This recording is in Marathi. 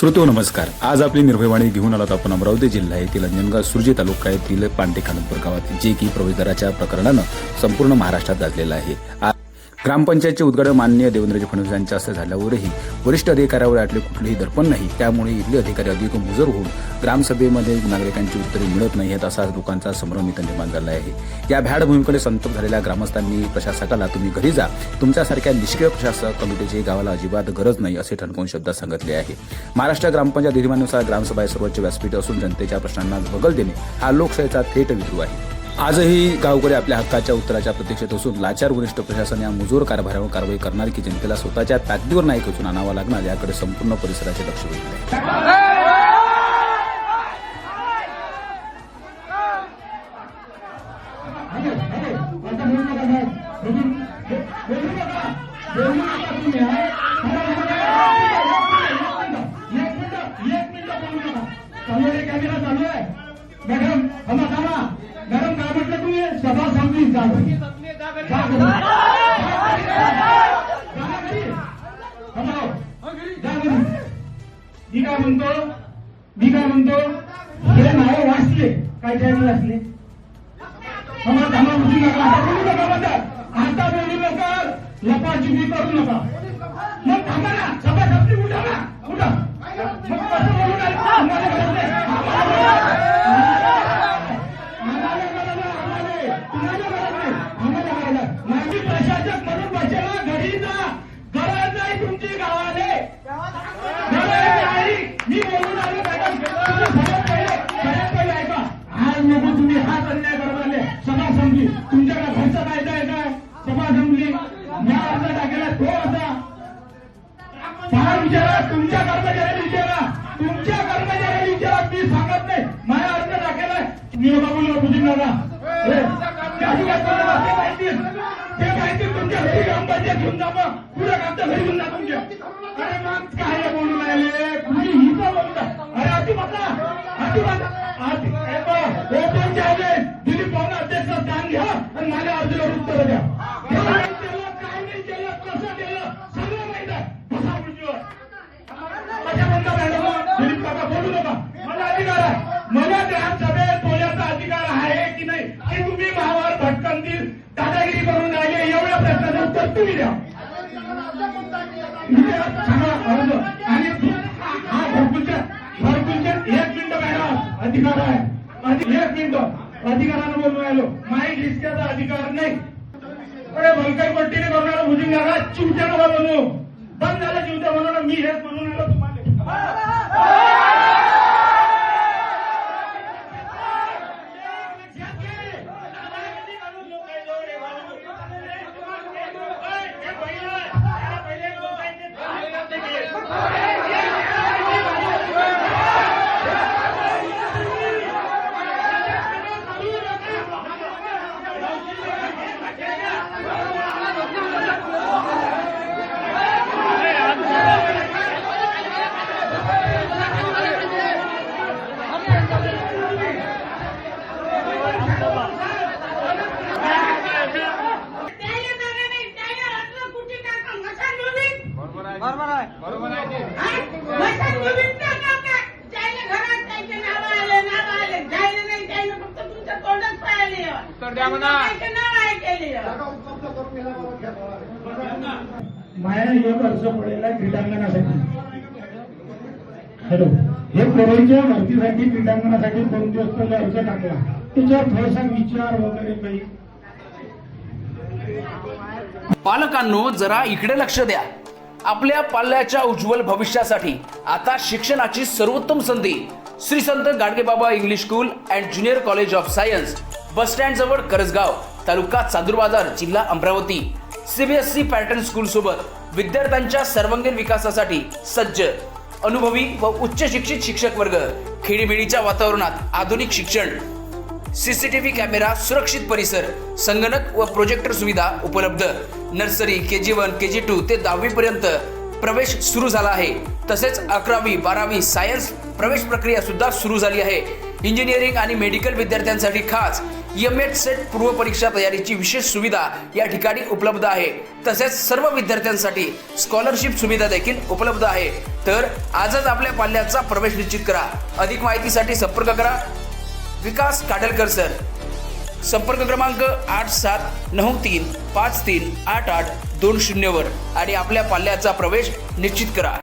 श्रोतो नमस्कार. आज आपली निर्भयवाणी घेऊन आलात आपण अमरावती जिल्हा येथील अंजनगाव सुरजी तालुक्यातील पांडेखानपूर गावात, जे की प्रवेशद्वाराच्या प्रकरणानं संपूर्ण महाराष्ट्रात गाजलेलं आहे. ग्रामपंचायतचे उद्घाटन माननीय देवेंद्रजी फडणवीस यांच्या हस्ते झाल्यावरही वरिष्ठ अधिकाऱ्यावर यातले कुठलेही दर्पण नाही. त्यामुळे इथले अधिकारी अधिक मुजर होऊन ग्रामसभेमध्ये नागरिकांची उत्तरे मिळत नाहीत, असा लोकांचा संभ्रम इथं निर्माण झाला आहे. या भ्याड भूमीकडे संतप्त झालेल्या ग्रामस्थांनी प्रशासकाला तुम्ही घरी जा, तुमच्यासारख्या निष्क्रिय प्रशासक कमिटीची गावाला अजिबात गरज नाही, असे ठणकावून शब्दात सांगितले आहे. महाराष्ट्र ग्रामपंचायत विधिमानुसार ग्रामसभा हे सर्वोच्च व्यासपीठ असून जनतेच्या प्रश्नांना बगल देणे हा लोकशाहीचा थेट विद्रू आहे. आजही गावकरी आपल्या हक्काच्या उत्तराच्या प्रतीक्षेत असून लाचार वरिष्ठ प्रशासन या मुजोर कारभारावर कारवाई करणार की जनतेला स्वतःच्या ताकदीवर नाही खेचून आणावा लागणार, याकडे संपूर्ण परिसराचे लक्ष वेधले आहे. मॅडम काय म्हटलं तुम्ही? सभा संपली मी काय म्हणतो हे नाव वाचले काय टाइम वाचले बोलू नका आता बोलू नका, लपाछुपी करू नका. मग थांबा ना, सभा संपली, उठा ना, उठा. मग कसं बोलू माझी प्रशासक म्हणून बसेला घरी जा, गरज नाही तुमची गावाले, मी बोलून आलो. मॅडम सगळ्यात पहिले ऐका, आज नको तुम्ही हाच अन्याय करवाले. सभा संपली, तुमच्याकडे घरचा कायदा आहे काय? सभा संपली, मी अर्ज टाकेला तो असा फार विचारा, तुमच्या कर्मचाऱ्याला विचारा, तुमच्या कर्मचाऱ्याला विचारा, मी सांगत नाही. माझा अर्ज टाकेला मी बोललो बुजून नका ते माहिती तुमच्या घरी ग्रामपंचायत घेऊन जा, मग पुढे आमच्या घरी घेऊन जा तुमच्या. अरे मग काय बोलून राहिले तुम्ही? ही का बोलता? अरे आधी म्हटला ओपन चॅलेंज दिलीप भाऊन अध्यक्ष स्थान घ्या आणि माझ्या अर्जावर उत्तर द्या. काय नाही केलं, कसं केलं सगळं माहित आहे. बसा खुर्चीवर. कशा म्हणता मॅडम? दिलीप काका बोलू नका, मला अधिकार आहे. मला ग्रामसभेत बोलण्याचा अधिकार आहे की नाही की तुम्ही भावावर भटकंतील दादागिरी करून राहिले? एवढ्या प्रश्नाचं उत्तर तुम्ही द्या. आणि हा घरकुलच्या 1 मिनिट मॅडम अधिकार आहे. 1 मिनिट अधिकारानं बोलून राहिलो, माईक हिसक्याचा अधिकार नाही. अरे भलकाई पट्टीने करणारा भुजून नका, चिवट्या नका बनवू. बंद झालं चिवट्या बनवणं. मी हेच म्हणून आलो तुम्हाला. माया एक अर्ज पडेल क्रीडांगणासाठी. हॅलो, हे कोरोनाच्या भरतीसाठी क्रीडांगणासाठी 2 दिवस पहिले अर्ज टाकला, त्याच्यावर थोडासा विचार वगैरे काही. पालकांनो, जरा इकडे लक्ष द्या. आपल्या पाल्याच्या उज्ज्वल भविष्यासाठी आता शिक्षणाची सर्वोत्तम संधी Shri Sant Gadgebaba English school and junior college of science, bus stand जवळ करसगाव, तालुका चांदूर बाजार, जिल्हा अमरावती. सीबीएसई पॅटर्न स्कूल सोबत विद्यार्थ्यांच्या सर्वांगीण विकासासाठी सज्ज, अनुभवी व उच्च शिक्षित शिक्षक वर्ग, खेडीमेडीच्या वातावरणात आधुनिक शिक्षण, सीसीटीव्ही कॅमेरा, सुरक्षित परिसर, संगणक व प्रोजेक्टर सुविधा उपलब्ध. नर्सरी, KG1, KG2 ते 10वी पर्यंत प्रवेश सुरू झाला आहे. तसेच 11वी, 12वी सायन्स प्रवेश प्रक्रिया सुद्धा सुरू झाली आहे. इंजिनिअरिंग आणि मेडिकल विद्यार्थ्यांसाठी खास एमएड सेट पूर्व परीक्षा तयारीची विशेष सुविधा या ठिकाणी उपलब्ध आहे. तसेच सर्व विद्यार्थ्यांसाठी स्कॉलरशिप सुविधा देखील उपलब्ध आहे. तर आजच आपल्या पाल्याचा प्रवेश निश्चित करा. अधिक माहितीसाठी संपर्क करा विकास काडलकर सर. संपर्क क्रमांक 8793538820 वर आणि आपल्या पाल्याचा प्रवेश निश्चित करा.